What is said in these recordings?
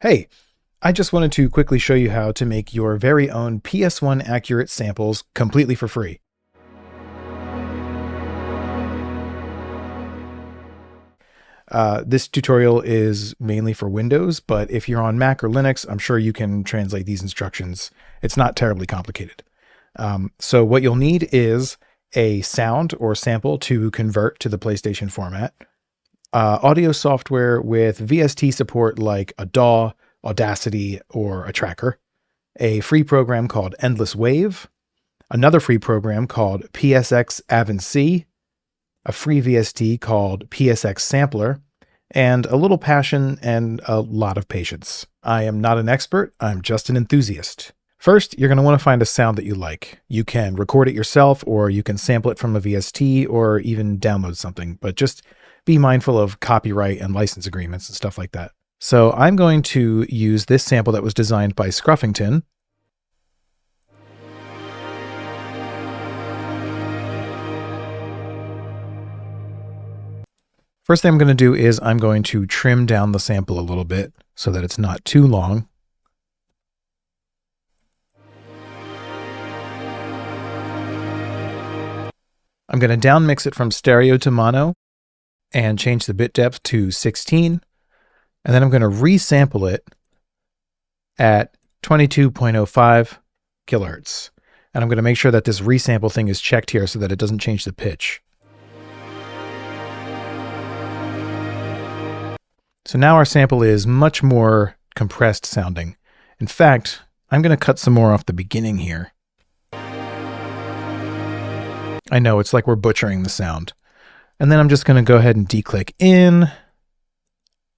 Hey, I just wanted to quickly show you how to make your very own PS1 accurate samples completely for free. This tutorial is mainly for Windows, but if you're on Mac or Linux, I'm sure you can translate these instructions. It's not terribly complicated. So what you'll need is a sound or sample to convert to the PlayStation format, audio software with VST support like a DAW, Audacity, or a tracker, a free program called SAMPLE.wav, another free program called psxavenc, a free VST called psxsampler, and a little passion and a lot of patience. I am not an expert, I'm just an enthusiast. First, you're going to want to find a sound that you like. You can record it yourself, or you can sample it from a VST, or even download something, but just be mindful of copyright and license agreements and stuff like that. So I'm going to use this sample that was designed by Scruffington. First thing I'm going to do is I'm going to trim down the sample a little bit so that it's not too long. I'm going to down mix it from stereo to mono and change the bit depth to 16. And then I'm going to resample it at 22.05 kilohertz. And I'm going to make sure that this resample thing is checked here so that it doesn't change the pitch. So now our sample is much more compressed sounding. In fact, I'm going to cut some more off the beginning here. I know, it's like we're butchering the sound. And then I'm just going to go ahead and declick in.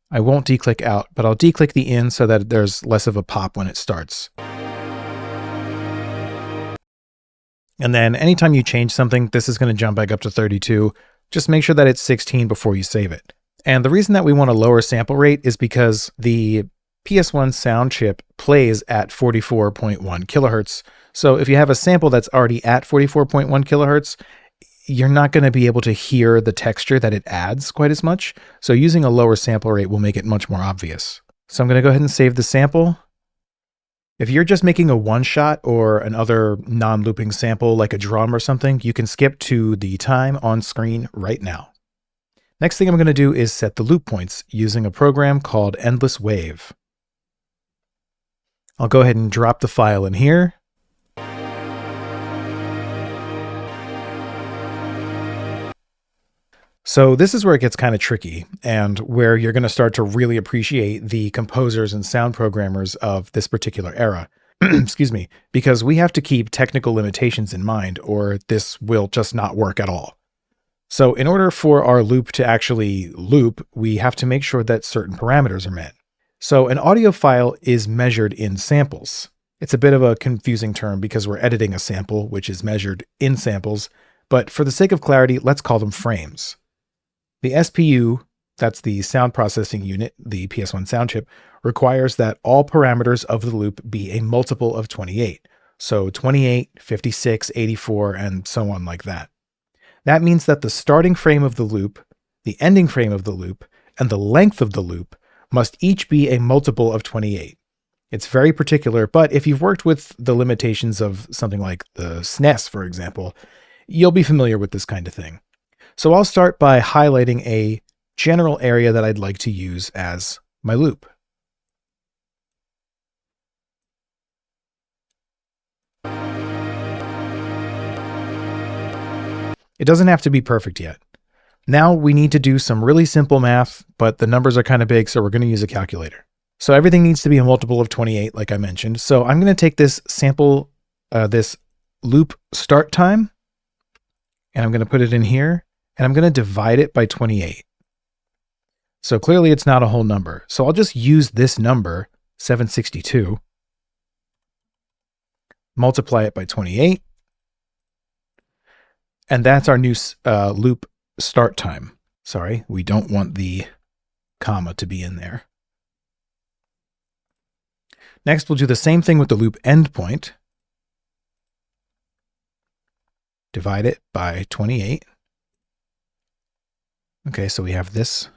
I won't declick out, but I'll declick the in so that there's less of a pop when it starts. And then anytime you change something, this is going to jump back up to 32. Just make sure that it's 16 before you save it. And the reason that we want a lower sample rate is because the PS1 sound chip plays at 44.1 kilohertz. So if you have a sample that's already at 44.1 kilohertz, you're not going to be able to hear the texture that it adds quite as much. So using a lower sample rate will make it much more obvious. So I'm going to go ahead and save the sample. If you're just making a one-shot or another non-looping sample like a drum or something, you can skip to the time on screen right now. Next thing I'm going to do is set the loop points using a program called SAMPLE.wav. I'll go ahead and drop the file in here. So this is where it gets kind of tricky and where you're going to start to really appreciate the composers and sound programmers of this particular era. Excuse me, because we have to keep technical limitations in mind or this will just not work at all. So in order for our loop to actually loop, we have to make sure that certain parameters are met. So an audio file is measured in samples. It's a bit of a confusing term because we're editing a sample, which is measured in samples, but for the sake of clarity, let's call them frames. The SPU, that's the sound processing unit, the PS1 sound chip, requires that all parameters of the loop be a multiple of 28. So 28, 56, 84, and so on like that. That means that the starting frame of the loop, the ending frame of the loop, and the length of the loop must each be a multiple of 28. It's very particular, but if you've worked with the limitations of something like the SNES, for example, you'll be familiar with this kind of thing. So I'll start by highlighting a general area that I'd like to use as my loop. It doesn't have to be perfect yet. Now we need to do some really simple math, but the numbers are kind of big, so we're going to use a calculator. So everything needs to be a multiple of 28, like I mentioned. So I'm going to take this sample, this loop start time, and I'm going to put it in here, and I'm going to divide it by 28. So clearly it's not a whole number. So I'll just use this number, 762, multiply it by 28, and that's our new loop start time. Sorry, we don't want the comma to be in there. Next, we'll do the same thing with the loop endpoint. Divide it by 28. Okay, so we have this,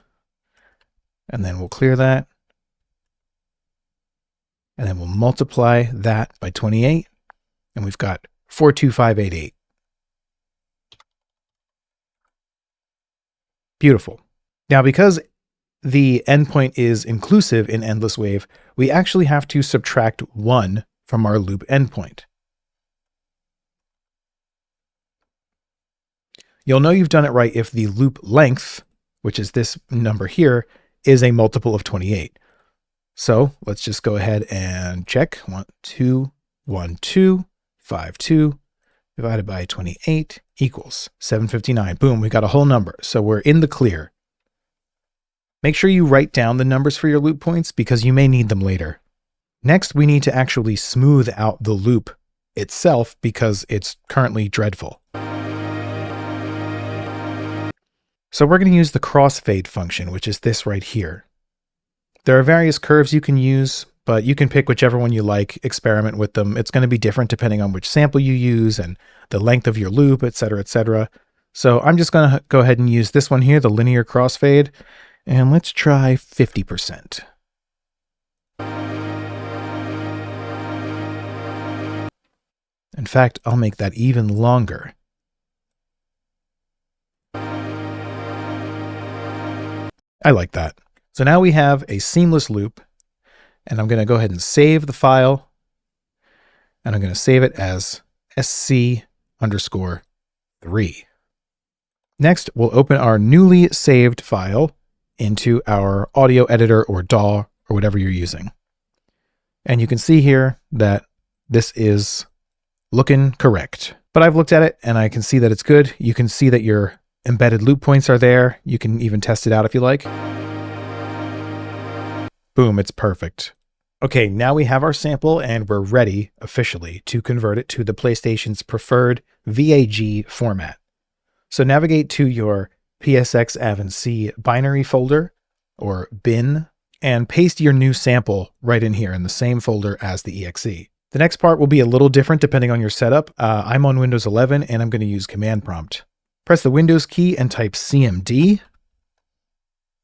and then we'll clear that. and then we'll multiply that by 28, and we've got 42588. Beautiful. Now, because the endpoint is inclusive in endless wave, we actually have to subtract 1 from our loop endpoint. You'll know you've done it right if the loop length, which is this number here, is a multiple of 28. So let's just go ahead and check. 1, 2, 1, 2, 5, 2 divided by 28 equals 759. Boom, we got a whole number. So we're in the clear. Make sure you write down the numbers for your loop points because you may need them later. Next, we need to actually smooth out the loop itself because it's currently dreadful. So we're going to use the crossfade function, which is this right here. There are various curves you can use, but you can pick whichever one you like, experiment with them. It's going to be different depending on which sample you use and the length of your loop, etc., etc. So I'm just going to go ahead and use this one here, the linear crossfade, and let's try 50%. In fact, I'll make that even longer. I like that. So now we have a seamless loop, and I'm going to go ahead and save the file, and I'm going to save it as sc_3. Next, we'll open our newly saved file into our audio editor or DAW or whatever you're using. And you can see here that this is looking correct. But I've looked at it and I can see that it's good. You can see that your embedded loop points are there. You can even test it out if you like. Boom, it's perfect. Okay, now we have our sample and we're ready officially to convert it to the PlayStation's preferred VAG format. So navigate to your psxavenc binary folder or bin and paste your new sample right in here in the same folder as the exe. The next part will be a little different depending on your setup. I'm on Windows 11 and I'm going to use command prompt. Press the Windows key and type cmd,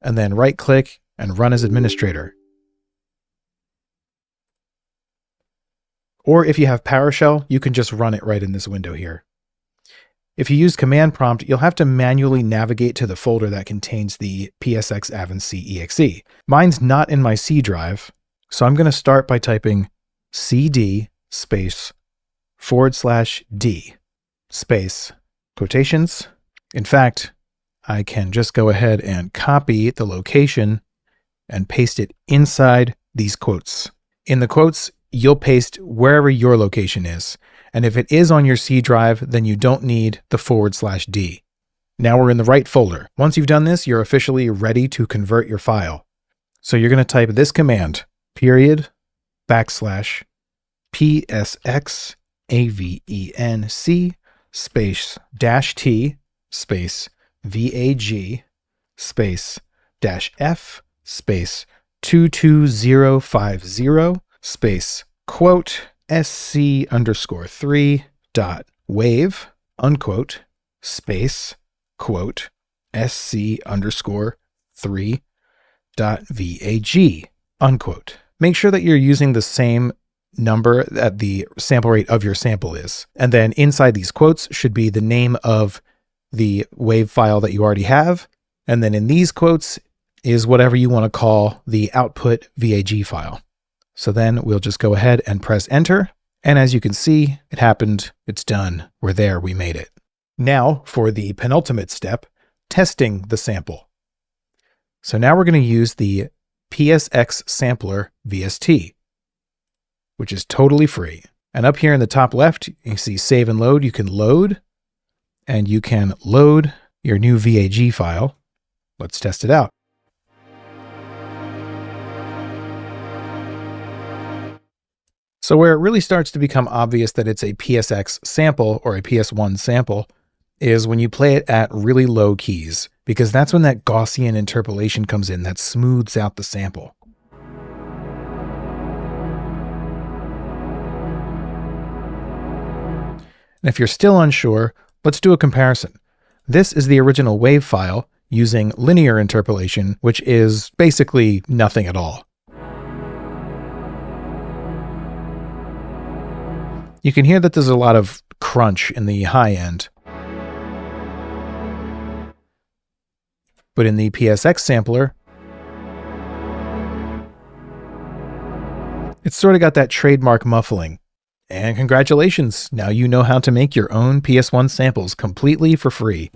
and then right click and run as administrator. Or if you have PowerShell, you can just run it right in this window here. If you use command prompt, you'll have to manually navigate to the folder that contains the psxavenc exe. Mine's not in my C drive, so I'm going to start by typing cd space /d space quotations. In fact, I can just go ahead and copy the location and paste it inside these quotes. In the quotes, you'll paste wherever your location is. And if it is on your C drive, then you don't need the /d. Now we're in the right folder. Once you've done this, you're officially ready to convert your file. So you're going to type this command, /psxavenc space -t space VAG space -f space 22050 space quote SC_3.wave unquote space quote SC_3.vag unquote. Make sure that you're using the same number that the sample rate of your sample is. And then inside these quotes should be the name of the WAV file that you already have. And then in these quotes is whatever you want to call the output VAG file. So then we'll just go ahead and press enter. And as you can see, it happened. It's done. We're there. We made it. Now for the penultimate step, testing the sample. So now we're going to use the PSX sampler VST, which is totally free. And up here in the top left, you see save and load. You can load, and you can load your new VAG file. Let's test it out. So where it really starts to become obvious that it's a PSX sample or a PS1 sample is when you play it at really low keys, because that's when that Gaussian interpolation comes in that smooths out the sample. And if you're still unsure, let's do a comparison. This is the original WAV file using linear interpolation, which is basically nothing at all. You can hear that there's a lot of crunch in the high end. But in the PSX sampler, it's sort of got that trademark muffling. And congratulations, now you know how to make your own PS1 samples completely for free.